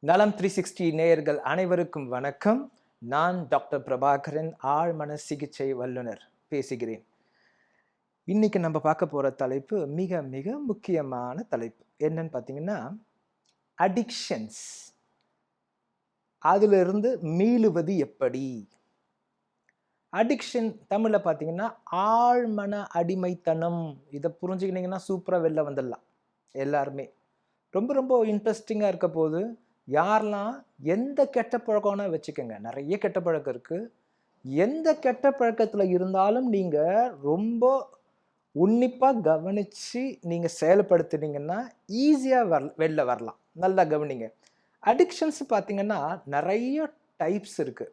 நலம் 360 நேயர்கள் அனைவருக்கும் வணக்கம். நான் டாக்டர் பிரபாகரன், ஆழ்மன சிகிச்சை வல்லுனர் பேசுகிறேன். இன்னைக்கு நம்ம பார்க்க போற தலைப்பு மிக மிக முக்கியமான தலைப்பு. என்னன்னு பார்த்தீங்கன்னா, அடிக்ஷன்ஸ். அதிலிருந்து மீளுவது எப்படி? அடிக்ஷன் தமிழ்ல பார்த்தீங்கன்னா ஆழ்மன அடிமைத்தனம். இதை புரிஞ்சுக்கிட்டீங்கன்னா சூப்பரா வெளில வந்துடலாம் எல்லாருமே. ரொம்ப ரொம்ப இன்ட்ரெஸ்டிங்காக இருக்க போது யாரெல்லாம் எந்த கெட்ட பழக்கம்னா வச்சுக்கோங்க. நிறைய கெட்ட பழக்கம் இருக்கு. எந்த கெட்ட பழக்கத்தில் இருந்தாலும் நீங்க ரொம்ப உன்னிப்பா கவனிச்சு நீங்க செயல்படுத்துனீங்கன்னா ஈஸியா வெளில வரலாம். நல்லா கவனிங்க. அடிக்ஷன்ஸ் பார்த்தீங்கன்னா நிறைய டைப்ஸ் இருக்கு.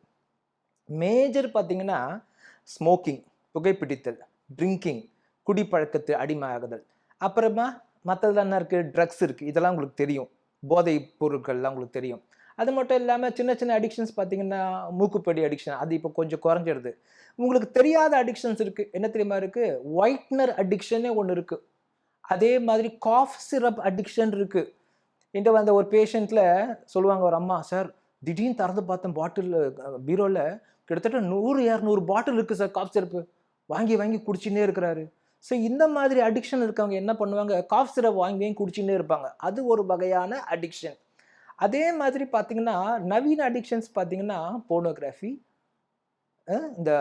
மேஜர் பார்த்தீங்கன்னா ஸ்மோக்கிங், புகைப்பிடித்தல், ட்ரிங்கிங், குடிப்பழக்கத்து அடிமையாகுதல். அப்புறமா மற்றதெல்லாம் என்ன இருக்குது? ட்ரக்ஸ் இருக்குது. இதெல்லாம் உங்களுக்கு தெரியும். போதை பொருட்கள்லாம் உங்களுக்கு தெரியும். அது மட்டும் இல்லாமல் சின்ன சின்ன அடிக்ஷன்ஸ் பார்த்தீங்கன்னா மூக்குப்படி அடிக்ஷன், அது இப்போ கொஞ்சம் குறைஞ்சிடுது. உங்களுக்கு தெரியாத அடிக்ஷன்ஸ் இருக்குது. என்ன தெரியுமா இருக்குது? ஒயிட்னர் அடிக்ஷனே ஒன்று இருக்குது. அதே மாதிரி காஃப் சிரப் அடிக்ஷன் இருக்குது. என்கிட்ட வந்த ஒரு பேஷண்ட்டில் சொல்லுவாங்க, ஒரு அம்மா, சார் திடீர்னு திறந்து பார்த்தேன் பாட்டில் பீரோவில் கிட்டத்தட்ட 100-200 பாட்டில் இருக்குது சார் காஃப் சிரப்பு. வாங்கி வாங்கி குடிச்சுன்னே இருக்கிறாரு. ஸோ இந்த மாதிரி அடிக்ஷன் இருக்கவங்க என்ன பண்ணுவாங்க? காஃப் சிரப் வாங்கி குடிச்சுன்னே இருப்பாங்க. அது ஒரு வகையான அடிக்ஷன். அதே மாதிரி பார்த்தீங்கன்னா நவீன அடிக்ஷன்ஸ் பார்த்தீங்கன்னா போர்னோகிராஃபி, இந்த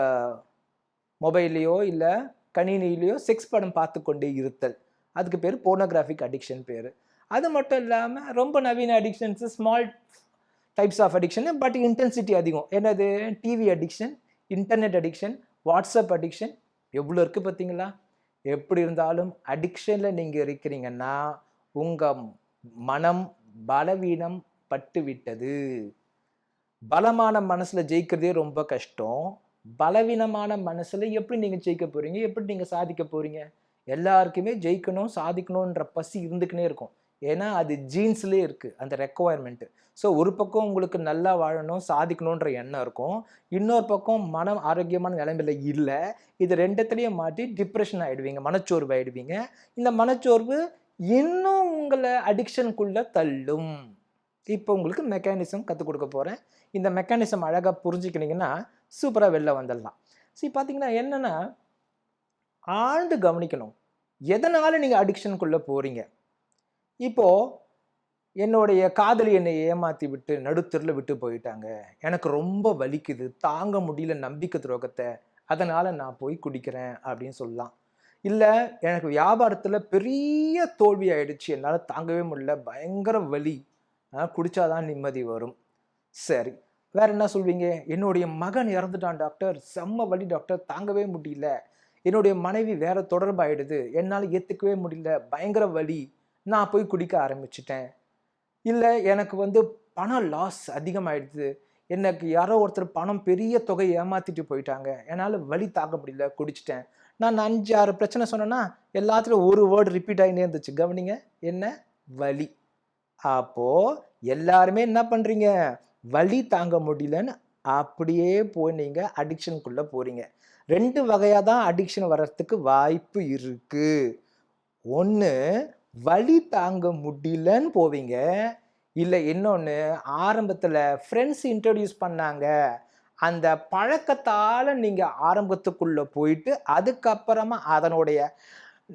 மொபைல்லையோ இல்லை கணினிலையோ செக்ஸ் படம் பார்த்து கொண்டே இருத்தல், அதுக்கு பேர் போர்னோகிராஃபிக் அடிக்ஷன் பேர். அது மட்டும் இல்லாமல் ரொம்ப நவீன அடிக்ஷன்ஸு small types of addiction, but intensity அதிகம். என்னது? TV addiction, internet addiction, WhatsApp addiction, எவ்வளோ இருக்குது பார்த்தீங்களா? எப்படி இருந்தாலும் அடிக்ஷனில் நீங்கள் இருக்கிறீங்கன்னா உங்கள் மனம் பலவீனம் பட்டு விட்டது. பலமான மனசில் ஜெயிக்கிறதே ரொம்ப கஷ்டம். பலவீனமான மனசில் எப்படி நீங்கள் ஜெயிக்க போகிறீங்க? எப்படி நீங்கள் சாதிக்க போகிறீங்க? எல்லாருக்குமே ஜெயிக்கணும், சாதிக்கணுன்ற பசி இருந்துக்கினே இருக்கும். ஏன்னா அது ஜீன்ஸ்லேயே இருக்குது அந்த ரெக்குவயர்மெண்ட்டு. ஸோ ஒரு பக்கம் உங்களுக்கு நல்லா வாழணும், சாதிக்கணுன்ற எண்ணம் இருக்கும். இன்னொரு பக்கம் மனம் ஆரோக்கியமான நிலைமையில் இல்லை. இது ரெண்டுத்துலேயும் மாட்டி டிப்ரெஷன் ஆகிடுவீங்க, மனச்சோர்வு ஆகிடுவீங்க. இந்த மனச்சோர்வு இன்னும் உங்களை அடிக்ஷனுக்குள்ளே தள்ளும். இப்போ உங்களுக்கு மெக்கானிசம் கற்றுக் கொடுக்க போகிறேன். இந்த மெக்கானிசம் அழகாக புரிஞ்சுக்கினீங்கன்னா சூப்பராக வெளில வந்துடலாம். சரி, பார்த்தீங்கன்னா என்னென்னா, ஆழ்ந்து கவனிக்கணும். எதனால் நீங்கள் அடிக்ஷனுக்குள்ளே போகிறீங்க? இப்போது என்னுடைய காதலி என்னை ஏமாற்றி விட்டு நடுத்தெருவில் விட்டு போயிட்டாங்க, எனக்கு ரொம்ப வலிக்குது, தாங்க முடியல நம்பிக்கை துரோகத்தை, அதனால் நான் போய் குடிக்கிறேன் அப்படின்னு சொல்லலாம். இல்லை, எனக்கு வியாபாரத்தில் பெரிய தோல்வி ஆயிடுச்சு, என்னால் தாங்கவே முடியல, பயங்கர வலி, குடித்தாதான் நிம்மதி வரும். சரி, வேற என்ன சொல்வீங்க? என்னுடைய மகன் இறந்துட்டான் டாக்டர், செம்ம வலி டாக்டர், தாங்கவே முடியல. என்னுடைய மனைவி வேற தொடர்பு ஆயிடுது, என்னால் ஏற்றுக்கவே முடியல, பயங்கர வலி, நான் போய் குடிக்க ஆரம்பிச்சிட்டேன். இல்லை, எனக்கு பணம் லாஸ் அதிகமாகிடுது, எனக்கு யாரோ ஒருத்தர் பணம் பெரிய தொகை ஏமாற்றிட்டு போயிட்டாங்க, என்னால் வலி தாக்க முடியல, குடிச்சிட்டேன். நான் 5-6 பிரச்சனை சொன்னேன்னா எல்லாத்துலையும் ஒரு வேர்டு ரிப்பீட் ஆகினே இருந்துச்சு. கவனிங்க, என்ன? வலி. அப்போது எல்லாருமே என்ன பண்ணுறீங்க? வலி தாங்க முடியலன்னு அப்படியே போய் நீங்கள் அடிக்ஷனுக்குள்ளே போகிறீங்க. 2 வகையாக தான் அடிக்ஷன் வர்றதுக்கு வாய்ப்பு இருக்குது. ஒன்று, வலி தாங்க முடியலன்னு போவீங்க. இல்லை, இன்னொன்று, ஆரம்பத்தில் ஃப்ரெண்ட்ஸ் இன்ட்ரடியூஸ் பண்ணாங்க, அந்த பழக்கத்தால் நீங்கள் ஆரம்பத்துக்குள்ளே போயிட்டு அதுக்கப்புறமா அதனுடைய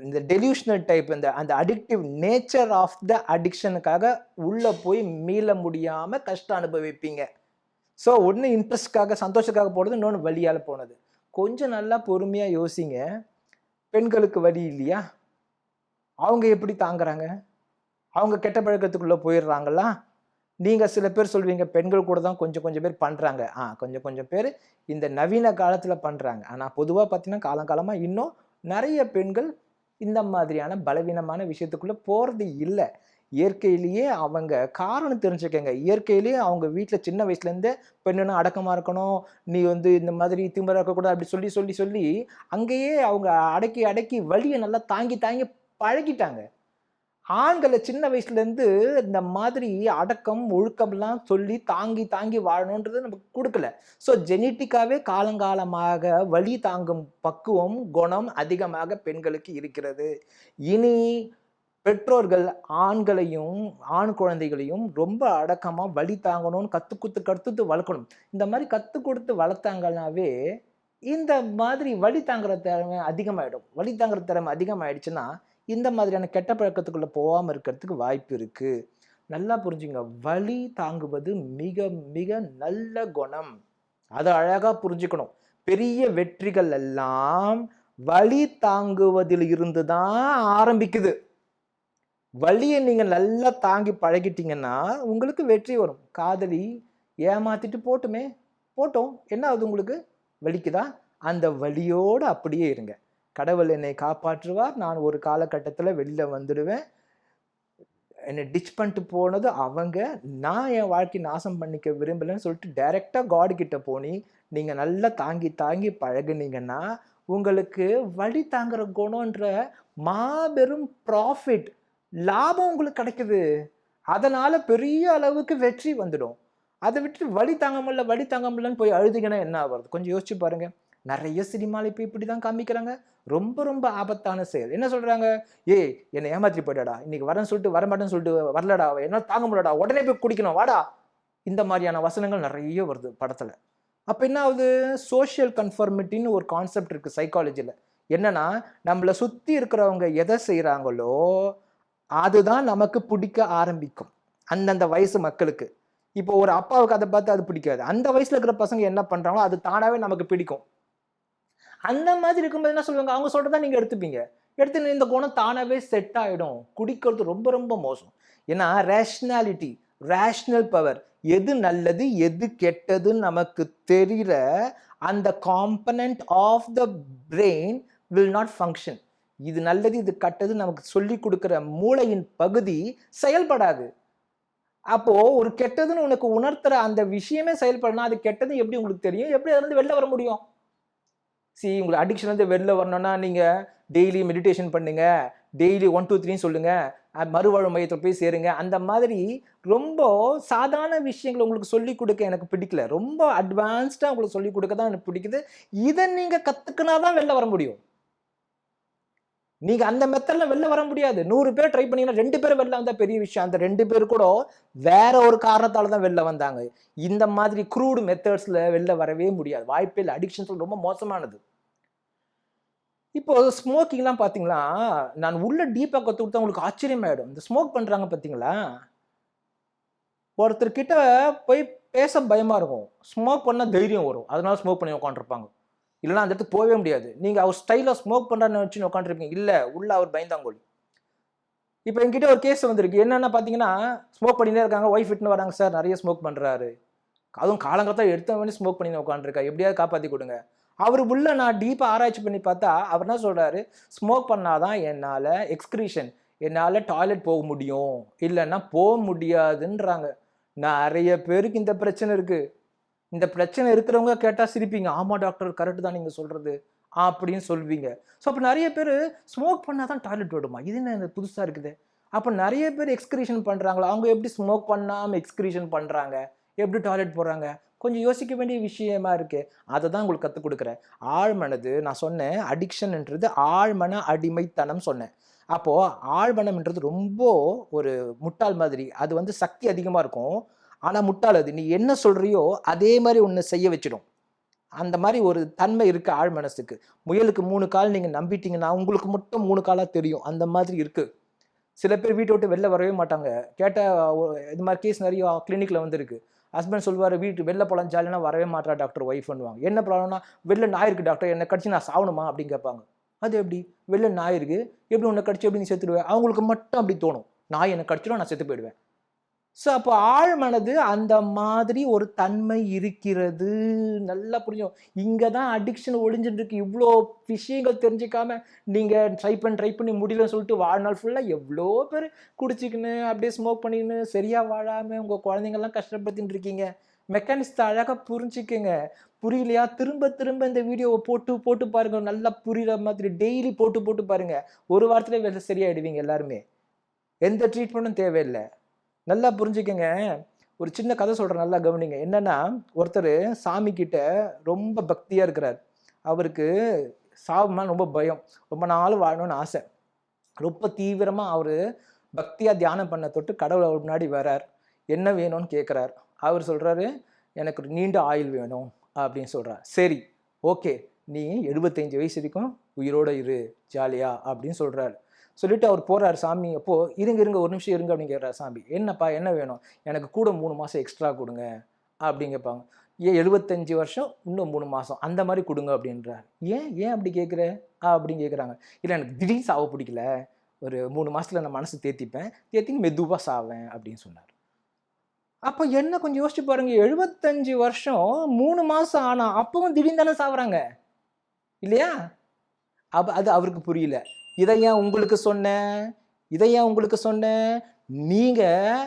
இந்த டெலியூஷனல் டைப், அந்த அடிக்டிவ் நேச்சர் ஆஃப் த அடிக்ஷனுக்காக உள்ளே போய் மீள முடியாமல் கஷ்டம் அனுபவிப்பீங்க. ஸோ ஒன்று இன்ட்ரெஸ்ட்காக, சந்தோஷத்துக்காக போனது, இன்னொன்று வலியால் போனது. கொஞ்சம் நல்லா பொறுமையாக யோசிங்க. பெண்களுக்கு வலி இல்லையா? அவங்க எப்படி தாங்குறாங்க? அவங்க கெட்ட பழக்கத்துக்குள்ளே போயிடுறாங்களா? நீங்கள் சில பேர் சொல்வீங்க பெண்கள் கூட தான் கொஞ்சம் கொஞ்சம் பேர் பண்ணுறாங்க. கொஞ்சம் கொஞ்சம் பேர் இந்த நவீன காலத்தில் பண்ணுறாங்க. ஆனால் பொதுவாக பார்த்தீங்கன்னா காலங்காலமாக இன்னும் நிறைய பெண்கள் இந்த மாதிரியான பலவீனமான விஷயத்துக்குள்ளே போகிறது இல்லை. இயற்கையிலேயே அவங்க காரணம் தெரிஞ்சுக்கங்க. இயற்கையிலேயே அவங்க வீட்டில் சின்ன வயசுலேருந்தே பெண்ணுன்னா அடக்கமாக இருக்கணும், நீ இந்த மாதிரி திமிரா இருக்கக்கூடாது, அப்படி சொல்லி சொல்லி சொல்லி அங்கேயே அவங்க அடக்கி அடக்கி வலியை நல்லா தாங்கி தாங்கி பழகிட்டாங்க. ஆண்களை சின்ன வயசுலேருந்து இந்த மாதிரி அடக்கம் ஒழுக்கம்லாம் சொல்லி தாங்கி தாங்கி வாழணுன்றது நமக்கு கொடுக்கல. ஸோ ஜெனட்டிக்காகவே காலங்காலமாக வலி தாங்கும் பக்குவம், குணம் அதிகமாக பெண்களுக்கு இருக்கிறது. இனி பெற்றோர்கள் ஆண் குழந்தைகளையும் ரொம்ப அடக்கமா வழி தாங்கணும்னு கத்து வளர்க்கணும். இந்த மாதிரி கத்து கொடுத்து வளர்த்தாங்கன்னாவே இந்த மாதிரி வழி தாங்குற திறமை அதிகமாயிடும். வழி தாங்குற திறமை அதிகமாயிடுச்சுன்னா இந்த மாதிரியான கெட்ட பழக்கத்துக்குள்ள போகாம இருக்கிறதுக்கு வாய்ப்பு இருக்கு. நல்லா புரிஞ்சுங்க. வலி தாங்குவது மிக மிக நல்ல குணம். அதை அழகா புரிஞ்சுக்கணும். பெரிய வெற்றிகள் எல்லாம் வலி தாங்குவதில் இருந்து தான் ஆரம்பிக்குது. வலியை நீங்க நல்லா தாங்கி பழகிட்டீங்கன்னா உங்களுக்கு வெற்றி வரும். காதலி ஏமாத்திட்டு போட்டோம், என்ன ஆகுது? உங்களுக்கு வலிக்குதா? அந்த வலியோடு அப்படியே இருங்க. கடவுள் என்னை காப்பாற்றுவார், நான் ஒரு காலகட்டத்தில் வெளியில வந்துடுவேன். என்னை டிச் பண்ணிட்டு போனது அவங்க, நான் என் வாழ்க்கை நாசம் பண்ணிக்க விரும்பலன்னு சொல்லிட்டு டைரக்டா காட் கிட்ட போனி நீங்க நல்லா தாங்கி தாங்கி பழகுனீங்கன்னா உங்களுக்கு வலி தாங்குற குணம்ன்ற மாபெரும் ப்ராஃபிட், லாபம் உங்களுக்கு கிடைக்குது. அதனால பெரிய அளவுக்கு வெற்றி வந்துடும். அதை விட்டு வலி தாங்க முடியலன்னு போய் அழுதிங்கன்னா என்ன ஆகுறது? கொஞ்சம் யோசிச்சு பாருங்க. நிறைய சினிமாவில் இப்போ இப்படிதான் காமிக்கிறாங்க. ரொம்ப ரொம்ப ஆபத்தான செயல். என்ன சொல்றாங்க? ஏய், என்னை ஏமாத்தி போயிட்டாடா, இன்னைக்கு வரேன்னு சொல்லிட்டு வரமாட்டேன்னு சொல்லிட்டு வரலடா, என்ன தாங்க முடியலடா, உடனே போய் குடிக்கணும் வாடா. இந்த மாதிரியான வசனங்கள் நிறைய வருது படத்துல. அப்ப என்ன ஆகுது? சோசியல் கன்ஃபர்மிட்டின்னு ஒரு கான்செப்ட் இருக்கு சைக்காலஜில. என்னன்னா, நம்மளை சுத்தி இருக்கிறவங்க எதை செய்யறாங்களோ அதுதான் நமக்கு பிடிக்க ஆரம்பிக்கும் அந்தந்த வயசு மக்களுக்கு. இப்போ ஒரு அப்பாவுக்கு அதை பார்த்து அது பிடிக்காது. அந்த வயசுல இருக்கிற பசங்க என்ன பண்றாங்களோ அது தானாவே நமக்கு பிடிக்கும். அந்த மாதிரி இருக்கும்போது என்ன சொல்லுவாங்க? அவங்க சொல்றதா நீங்க எடுத்துப்பீங்க. எடுத்து இந்த குணம் தானாவே செட் ஆயிடும். குடிக்கிறது ரொம்ப ரொம்ப மோசம். ஏன்னா ரேஷனாலிட்டி, ரேஷனல் பவர், எது நல்லது எது கெட்டதுன்னு நமக்கு தெரியற அந்த component of the brain will not function. இது நல்லது இது கெட்டது நமக்கு சொல்லி கொடுக்கிற மூளையின் பகுதி செயல்படாது. அப்போ ஒரு கெட்டதுன்னு உனக்கு உணர்த்துற அந்த விஷயமே செயல்படணும். அது கெட்டது எப்படி உங்களுக்கு தெரியும்? எப்படி அதுல இருந்து வெளில வர முடியும்? உங்களுக்கு அடிக்ஷன் வந்து வெளில வரணும்னா நீங்க டெய்லி மெடிடேஷன் பண்ணுங்க, டெய்லி 1 2 3 சொல்லுங்க, மறுவாழ்வு மையத்தில் போய் சேருங்க. அந்த மாதிரி ரொம்ப சாதாரண விஷயங்களை உங்களுக்கு சொல்லிக் கொடுக்க எனக்கு பிடிக்கல. ரொம்ப அட்வான்ஸ்டா உங்களுக்கு சொல்லிக் கொடுக்க தான் எனக்கு பிடிக்குது. இதை நீங்க கத்துக்கினாதான் வெளில வர முடியும். நீங்க அந்த மெத்தட்ல வெளில வர முடியாது. 100 பேர் ட்ரை பண்ணீங்கன்னா 2 பேர் வெளில வந்தா பெரிய விஷயம். அந்த 2 பேர் கூட வேற ஒரு காரணத்தால தான் வெளில வந்தாங்க. இந்த மாதிரி க்ரூட் மெத்தட்ஸ்ல வெளில வரவே முடியாது. வாய்ப்பே இல்லை. அடிக்ஷன்ஸ் ரொம்ப மோசமானது. இப்போ ஸ்மோக்கிங்லாம் பாத்தீங்களா, நான் உள்ள டீப்பா கத்து கொடுத்தா உங்களுக்கு ஆச்சரியமாயிடும். இந்த ஸ்மோக் பண்றாங்க பாத்தீங்களா, ஒருத்தர் கிட்ட போய் பேச பயமா இருக்கும். ஸ்மோக் பண்ணா தைரியம் வரும். அதனால ஸ்மோக் பண்ணி உட்காந்துருப்பாங்க. இல்லைன்னா அந்த இடத்துக்கு போகவே முடியாது. நீங்க அவர் ஸ்டைலா ஸ்மோக் பண்றான்னு வச்சு உட்காந்துருப்பீங்க. இல்ல, உள்ள அவர் பயந்தாங்கோலி. இப்போ என்கிட்ட ஒரு கேஸ் வந்திருக்கு. என்னன்னா பாத்தீங்கன்னா, ஸ்மோக் பண்ணினே இருக்காங்க. ஒய்ஃப் விட்டுன்னு வராங்க, சார் நிறைய ஸ்மோக் பண்றாரு, அதுவும் காலங்காலத்தில் எடுத்த வேண்டி ஸ்மோக் பண்ணி உட்காந்துருக்கா, எப்படியாவது காப்பாற்றி கொடுங்க. அவர் உள்ள நான் டீப்பாக ஆராய்ச்சி பண்ணி பார்த்தா அவர் என்ன சொல்றாரு? ஸ்மோக் பண்ணாதான் என்னால் எக்ஸ்கிரீஷன், என்னால் டாய்லெட் போக முடியும், இல்லைன்னா போக முடியாதுன்றாங்க. நிறைய பேருக்கு இந்த பிரச்சனை இருக்கு. இந்த பிரச்சனை இருக்கிறவங்க கேட்டால் சிரிப்பீங்க. ஆமாம் டாக்டர், கரெக்டு தான் நீங்கள் சொல்றது அப்படின்னு சொல்வீங்க. ஸோ அப்போ நிறைய பேர் ஸ்மோக் பண்ணாதான் டாய்லெட் விடுமா? இது என்ன புதுசாக இருக்குது? அப்போ நிறைய பேர் எக்ஸ்கிரீஷன் பண்ணுறாங்களா? அவங்க எப்படி ஸ்மோக் பண்ணாமல் எக்ஸ்கிரீஷன் பண்ணுறாங்க, எப்படி டாய்லெட் போகிறாங்க? கொஞ்சம் யோசிக்க வேண்டிய விஷயமா இருக்கு. அதை தான் உங்களுக்கு கற்றுக் கொடுக்குறேன். ஆழ்மனது, நான் சொன்னேன் அடிக்ஷன்ன்றது ஆழ்மன அடிமைத்தனம் சொன்னேன். அப்போது ஆழ்மனம்ன்றது ரொம்ப ஒரு முட்டாள் மாதிரி. அது வந்து சக்தி அதிகமாக இருக்கும், ஆனால் முட்டாள். அது நீ என்ன சொல்கிறியோ அதே மாதிரி ஒன்று செய்ய வச்சிடும். அந்த மாதிரி ஒரு தன்மை இருக்குது ஆழ்மனசுக்கு. முயலுக்கு 3 கால் நீங்கள் நம்பிட்டீங்கன்னா உங்களுக்கு மட்டும் 3 காலாக தெரியும். அந்த மாதிரி இருக்குது. சில பேர் வீட்டை விட்டு வெளில வரவே மாட்டாங்க. கேட்டால் இது மாதிரி கேஸ் நிறைய கிளினிக்கில் வந்துருக்கு. ஹஸ்பண்ட் சொல்லுவார், வீட்டு வெளில போகலாம் ஜாலினா வரவே மாட்டா டாக்டர் ஒய்ஃப்னுவாங்க. என்ன ப்ராப்ளம்னா, வெளில நாய் இருக்குது டாக்டர், என்னை கடிச்சு நான் சாவணுமா அப்படின்னு கேட்பாங்க. அது எப்படி? வெளில நாய் இருக்குது, எப்படி உன்னை கடிச்சு எப்படி நீ செத்துடுவேன்? அவங்களுக்கு மட்டும் அப்படி தோணும், நாய் என்னை கடிச்சிடும் நான் செத்து போயிடுவேன். ஸோ அப்போ ஆழ்மனது அந்த மாதிரி ஒரு தன்மை இருக்கிறது. நல்லா புரியும். இங்கே தான் அடிக்ஷன் ஒழிஞ்சுட்டு இருக்கு. இவ்வளோ விஷயங்கள் தெரிஞ்சிக்காம நீங்கள் ட்ரை பண்ணி முடியலன்னு சொல்லிட்டு வாழ்நாள் ஃபுல்லாக எவ்வளோ பேர் குடிச்சிக்கின்னு அப்படியே ஸ்மோக் பண்ணிக்கின்னு சரியாக வாழாமல் உங்கள் குழந்தைங்கள்லாம் கஷ்டப்படுத்தின்னு இருக்கீங்க. மெக்கானிக்ஸை அழகாக புரிஞ்சுக்குங்க. புரியலையா? திரும்ப இந்த வீடியோவை போட்டு பாருங்க. நல்லா புரியுற மாதிரி டெய்லி போட்டு பாருங்க. ஒரு வாரத்துல சரியாயிடுவீங்க எல்லாருமே. எந்த ட்ரீட்மெண்ட்டும் தேவையில்லை. நல்லா புரிஞ்சுக்கங்க. ஒரு சின்ன கதை சொல்கிறேன், நல்லா கவனிங்க. என்னன்னா, ஒருத்தர் சாமி கிட்ட ரொம்ப பக்தியாக இருக்கிறார். அவருக்கு சாவுமா ரொம்ப பயம், ரொம்ப நாள் வாழணும்னு ஆசை. ரொம்ப தீவிரமாக அவர் பக்தியாக தியானம் பண்ண தொட்டு கடவுள் அவர் முன்னாடி வரார். என்ன வேணும்னு கேட்குறார். அவர் சொல்கிறாரு, எனக்கு ஒரு நீண்ட ஆயுள் வேணும் அப்படின்னு சொல்கிறார். சரி, ஓகே, நீ 75 வயசு வரைக்கும் உயிரோடு இரு ஜாலியா அப்படின்னு சொல்கிறாரு. சொல்லிட்டு அவர் போகிறார். சாமி அப்போது இருங்க ஒரு நிமிஷம் இருங்க அப்படின்னு கேட்குறாரு. சாமி என்னப்பா என்ன வேணும்? எனக்கு கூட 3 மாதம் எக்ஸ்ட்ரா கொடுங்க அப்படின்னு கேட்பாங்க. 75 வருஷம் இன்னும் 3 மாதம் அந்த மாதிரி கொடுங்க அப்படின்றார். ஏன் அப்படி கேட்குற அப்படின்னு கேட்குறாங்க. இல்லை, எனக்கு திடீர்னு சாவ பிடிக்கல, ஒரு 3 மாதத்தில் நான் மனசு தேத்தின்னு மெதுவாக சாவேன் அப்படின்னு சொன்னார். அப்போ என்ன கொஞ்சம் யோசிச்சு பாருங்க, 75 வருஷம் 3 மாதம் ஆனால் அப்பவும் திடீர்னு தானே சாவுறாங்க இல்லையா? அது அவருக்கு புரியல. இதை ஏன் உங்களுக்கு சொன்னேன், நீங்கள்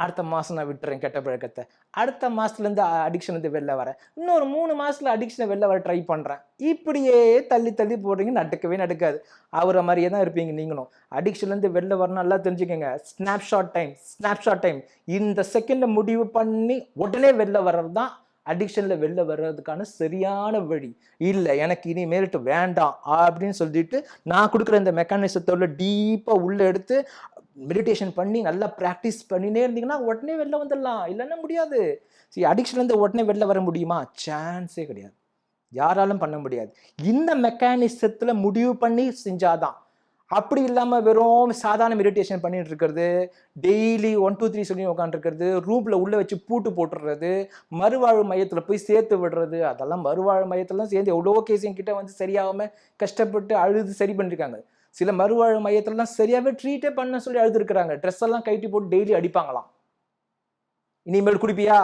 அடுத்த மாதம் நான் விட்டுறேன் கெட்ட பழக்கத்தை, அடுத்த மாதத்துலேருந்து அடிக்ஷன்லேருந்து வெளில வரேன், இன்னொரு 3 மாதத்தில் அடிக்ஷனை வெளில வர ட்ரை பண்ணுறேன், இப்படியே தள்ளி போடுறீங்க, நடக்காது. அவரை மாதிரியே தான் இருப்பீங்க நீங்களும். அடிக்ஷன்லேருந்து வெளில வரணும், நல்லா தெரிஞ்சுக்கோங்க. Snapshot time. இந்த செகண்டில் முடிவு பண்ணி உடனே வெளில வர்றது தான் அடிக்ஷனில் வெளில வர்றதுக்கான சரியான வழி. இல்லை, எனக்கு இனிமேல்ட்டு வேண்டாம் அப்படின்னு சொல்லிட்டு நான் கொடுக்குற இந்த மெக்கானிசத்தோட டீப்பாக உள்ளே எடுத்து மெடிடேஷன் பண்ணி நல்லா ப்ராக்டிஸ் பண்ணினே இருந்தீங்கன்னா உடனே வெளில வந்துடலாம். இல்லைன்னா முடியாது. சரி, அடிக்ஷன்லேருந்து உடனே வெளில வர முடியுமா? சான்ஸே கிடையாது. யாராலும் பண்ண முடியாது. இந்த மெக்கானிசத்தில் முடிவு பண்ணி செஞ்சாதான். அப்படி இல்லாமல் வெறும் சாதாரண மெடிடேஷன் பண்ணிட்டு இருக்கிறது, டெய்லி 1 2 3 சொல்லி உட்காந்துருக்கிறது, ரூமில் உள்ளே வச்சு பூட்டு போட்டுடுறது, மறுவாழ்வு மையத்தில் போய் சேர்த்து விடுறது, அதெல்லாம் மறுவாழ்வு மையத்திலாம் சேர்ந்து எவ்வளோ கேஸ் கிட்ட வந்து சரியாகாமல் கஷ்டப்பட்டு அழுது சரி பண்ணியிருக்காங்க. சில மறுவாழ்வு மையத்திலலாம் சரியாகவே ட்ரீட்டே பண்ண சொல்லி அழுதுருக்குறாங்க. ட்ரெஸ் எல்லாம் கைட்டி போட்டு டெய்லி அடிப்பாங்களாம். இனிமேல் குடிப்பியா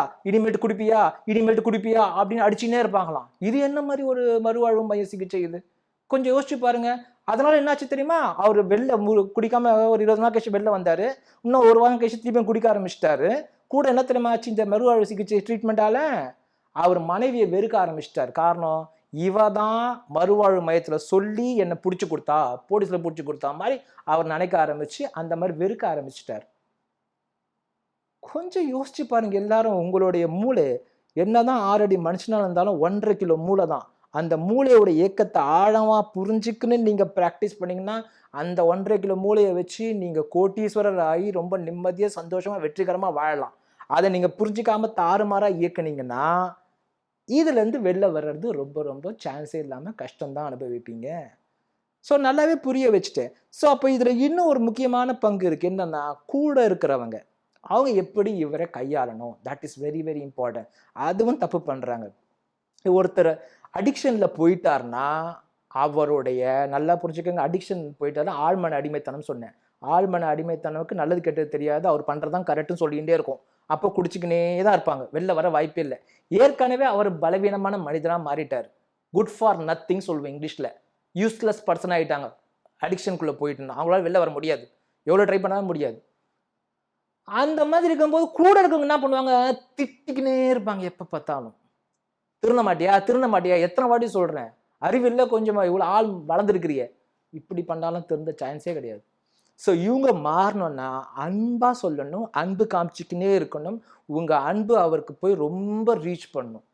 அப்படின்னு அடிச்சுனே இருப்பாங்களாம். இது என்ன மாதிரி ஒரு மறுவாழ்வு மைய சிகிச்சை இது? கொஞ்சம் யோசிச்சு பாருங்க. அதனால என்னாச்சு தெரியுமா? அவர் வெளில குடிக்காம ஒரு 20 நாள் கழிச்சு வெளில வந்தாரு. இன்னும் ஒரு வாரம் கழிச்சு திருப்பியும் குடிக்க ஆரம்பிச்சிட்டாரு. கூட என்ன தெரியுமா ஆச்சு? இந்த மறுவாழ்வு சிகிச்சை ட்ரீட்மெண்டால அவர் மனைவியை வெறுக்க ஆரம்பிச்சிட்டார். காரணம், இவ தான் மறுவாழ்வு மையத்தில் சொல்லி என்னை பிடிச்சி கொடுத்தா, போலீஸில் பிடிச்சி கொடுத்தா மாதிரி அவர் நினைக்க ஆரம்பிச்சு அந்த மாதிரி வெறுக்க ஆரம்பிச்சிட்டார். கொஞ்சம் யோசிச்சு பாருங்க எல்லாரும். உங்களுடைய மூளை என்னதான் 6 அடி மனுஷனா இருந்தாலும் 1.5 கிலோ மூளை தான். அந்த மூளையோட இயக்கத்தை ஆழமாக புரிஞ்சுக்குன்னு நீங்கள் ப்ராக்டிஸ் பண்ணிங்கன்னா அந்த 1.5 கிலோ மூளையை வச்சு நீங்கள் கோட்டீஸ்வரர் ஆகி ரொம்ப நிம்மதியாக சந்தோஷமாக வெற்றிகரமாக வாழலாம். அதை நீங்கள் புரிஞ்சிக்காமல் தாறுமாறாக இயக்குனீங்கன்னா இதுலேருந்து வெளில வர்றது ரொம்ப சான்ஸே இல்லாமல் கஷ்டம்தான் அனுபவிப்பீங்க. ஸோ நல்லாவே புரிய வச்சுட்டேன். ஸோ அப்போ இதில் இன்னும் ஒரு முக்கியமான பங்கு இருக்குது. என்னென்னா, கூட இருக்கிறவங்க அவங்க எப்படி இவரை கையாளணும். That is very very important. அதுவும் தப்பு பண்ணுறாங்க. ஒருத்தர் அடிக்ஷனில் போயிட்டார்னா அவருடைய, நல்லா புரிஞ்சுக்கோங்க, அடிக்ஷன் போயிட்டாருன்னா ஆழ்மன அடிமைத்தனம் சொன்னேன். ஆழ்மன அடிமைத்தனவுக்கு நல்லது கெட்டது தெரியாது, அவர் பண்ணுறதான் கரெக்டுன்னு சொல்லிகிட்டே இருக்கும். அப்போ குடிச்சிக்கினே தான் இருப்பாங்க, வெளில வர வாய்ப்பே இல்லை. ஏற்கனவே அவர் பலவீனமான மனிதனாக மாறிட்டார். குட் ஃபார் நத்திங் சொல்லுவேன் இங்கிலீஷில். யூஸ்லெஸ் பர்சன் ஆகிட்டாங்க. அடிக்ஷனுக்குள்ளே போயிட்டுனா அவங்களால வெளில வர முடியாது, எவ்வளோ ட்ரை பண்ணாலும் முடியாது. அந்த மாதிரி இருக்கும்போது கூட இருக்கவங்க என்ன பண்ணுவாங்க? திட்டிக்கினே இருப்பாங்க எப்போ பார்த்தாலும். திருந்த மாட்டியா, எத்தனை வாட்டி சொல்கிறேன், அறிவில்லை கொஞ்சமா, இவ்வளோ ஆள் வளர்ந்துருக்கிறிய, இப்படி பண்ணாலும் திருந்த சான்ஸே கிடையாது. ஸோ இவங்க மாறணும்னா அன்பாக சொல்லணும், அன்பு காமிச்சிக்கினே இருக்கணும். உங்கள் அன்பு அவருக்கு போய் ரொம்ப ரீச் பண்ணணும்.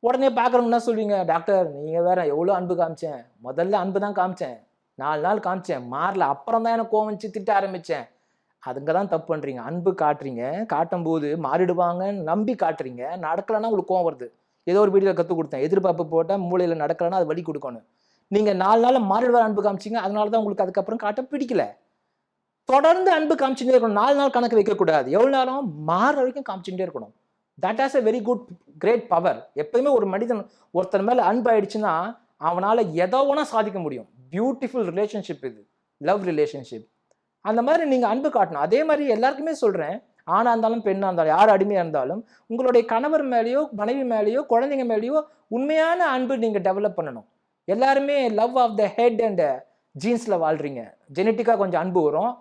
உடனே பார்க்குறவங்க என்ன சொல்வீங்க? டாக்டர் நீங்கள் வேற, எவ்வளோ அன்பு காமிச்சேன், முதல்ல அன்பு தான் காமிச்சேன், 4 நாள் காமிச்சேன், மாறல, அப்புறம் தான் எனக்கு கோவம் வச்சு திட்ட ஆரம்பித்தேன். அதுங்க தான் தப்பு பண்ணுறீங்க. அன்பு காட்டுறீங்க, காட்டும்போது மாறிடுவாங்கன்னு நம்பி காட்டுறீங்க, நடக்கலைன்னா உங்களுக்கு கோவம் வருது. ஏதோ ஒரு வீடியோவில் கற்றுக் கொடுத்தேன், எதிர்பார்ப்பு போட்டால் மூளையில் நடக்கலைன்னா அது வழி கொடுக்கணும். நீங்கள் 4 நாள் மாறிடுவார் அன்பு காமிச்சிங்க, அதனால தான் உங்களுக்கு அதுக்கப்புறம் காட்ட பிடிக்கல. தொடர்ந்து அன்பு காமிச்சுட்டே இருக்கணும். 4 நாள் கணக்கு வைக்கக்கூடாது, எவ்வளோ நேரம் மாற வரைக்கும் காமிச்சுட்டே இருக்கணும். That has a very good great power. எப்பயுமே ஒரு மனிதன் ஒருத்தர் மேலே அன்பு ஆயிடுச்சுன்னா அவனால் எதோ ஒன்றா சாதிக்க முடியும். பியூட்டிஃபுல் ரிலேஷன்ஷிப் இது, லவ் ரிலேஷன்ஷிப். அந்த மாதிரி நீங்கள் அன்பு காட்டணும். அதே மாதிரி எல்லாருக்குமே சொல்கிறேன், ஆணாக இருந்தாலும் பெண்ணாக இருந்தாலும் யார் அடிமையாக இருந்தாலும் உங்களுடைய கணவர் மேலேயோ மனைவி மேலேயோ குழந்தைங்க மேலேயோ உண்மையான அன்பு நீங்கள் டெவலப் பண்ணணும். எல்லாருமே love of the head and ஜீன்ஸில் வாழ்கிறீங்க. ஜெனட்டிக்காக கொஞ்சம் அன்பு வரும்,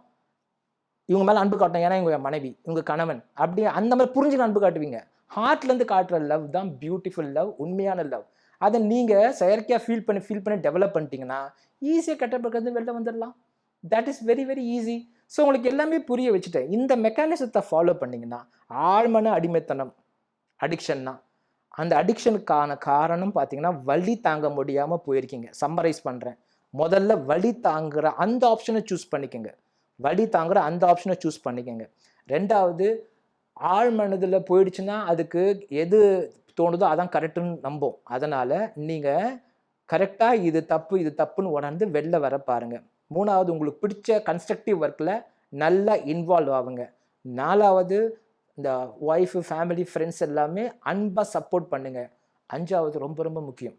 இவங்க மேலே அன்பு காட்டணும், ஏன்னா இவங்க மனைவி, இவங்க கணவன், அப்படி அந்த மாதிரி புரிஞ்சுன்னு அன்பு காட்டுவீங்க. ஹார்ட்லேருந்து காட்டுற லவ் தான் பியூட்டிஃபுல் லவ், உண்மையான லவ். அதை நீங்கள் செயற்கையாக ஃபீல் பண்ணி டெவலப் பண்ணிட்டீங்கன்னா ஈஸியாக கெட்ட பக்கத்து வெளில வந்துடலாம். That is very very easy. So உங்களுக்கு எல்லாமே புரிய வச்சுட்டேன். இந்த மெக்கானிசத்தை ஃபாலோ பண்ணிங்கன்னா ஆழ்மன அடிமைத்தனம் அடிக்ஷன்னா, அந்த அடிக்ஷனுக்கான காரணம் பார்த்தீங்கன்னா வலி தாங்க முடியாமல் போயிருக்கீங்க. சம்மரைஸ் பண்ணுறேன், முதல்ல வலி தாங்குற அந்த ஆப்ஷனை சூஸ் பண்ணிக்கோங்க. வலி தாங்குற அந்த ஆப்ஷனை சூஸ் பண்ணிக்கோங்க. ரெண்டாவது, ஆழ் மனதில் போயிடுச்சுன்னா அதுக்கு எது தோணுதோ அதான் கரெக்டுன்னு நம்போம். அதனால் நீங்கள் கரெக்டாக இது தப்பு இது தப்புன்னு உணர்ந்து வெளில வர பாருங்கள். மூணாவது, உங்களுக்கு பிடிச்ச கன்ஸ்ட்ரக்டிவ் ஒர்க்கில் நல்லா இன்வால்வ் ஆகுங்க. நாலாவது, இந்த ஒய்ஃபு, ஃபேமிலி, ஃப்ரெண்ட்ஸ் எல்லாமே அன்பாக சப்போர்ட் பண்ணுங்க. அஞ்சாவது, ரொம்ப ரொம்ப முக்கியம்,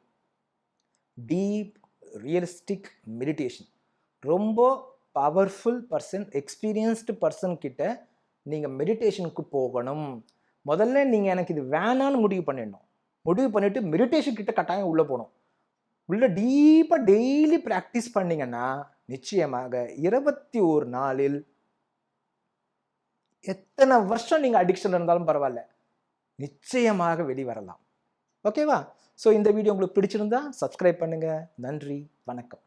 டீப் ரியலிஸ்டிக் மெடிடேஷன். ரொம்ப பவர்ஃபுல் பர்சன், எக்ஸ்பீரியன்ஸ்டு பர்சன் கிட்ட நீங்கள் மெடிடேஷனுக்கு போகணும். முதல்ல நீங்கள் எனக்கு இது வேணான்னு முடிவு பண்ணிடணும். முடிவு பண்ணிவிட்டு மெடிடேஷன் கிட்ட கட்டாயம் உள்ளே போகணும். உள்ளே டீப்பாக டெய்லி ப்ராக்டிஸ் பண்ணிங்கன்னா நிச்சயமாக 21 நாளில் எத்தனை வருஷம் நீங்கள் அடிக்ஷன் இருந்தாலும் பரவாயில்ல, நிச்சயமாக வெளிவரலாம். ஓகேவா? ஸோ இந்த வீடியோ உங்களுக்கு பிடிச்சிருந்தா சப்ஸ்கிரைப் பண்ணுங்கள். நன்றி, வணக்கம்.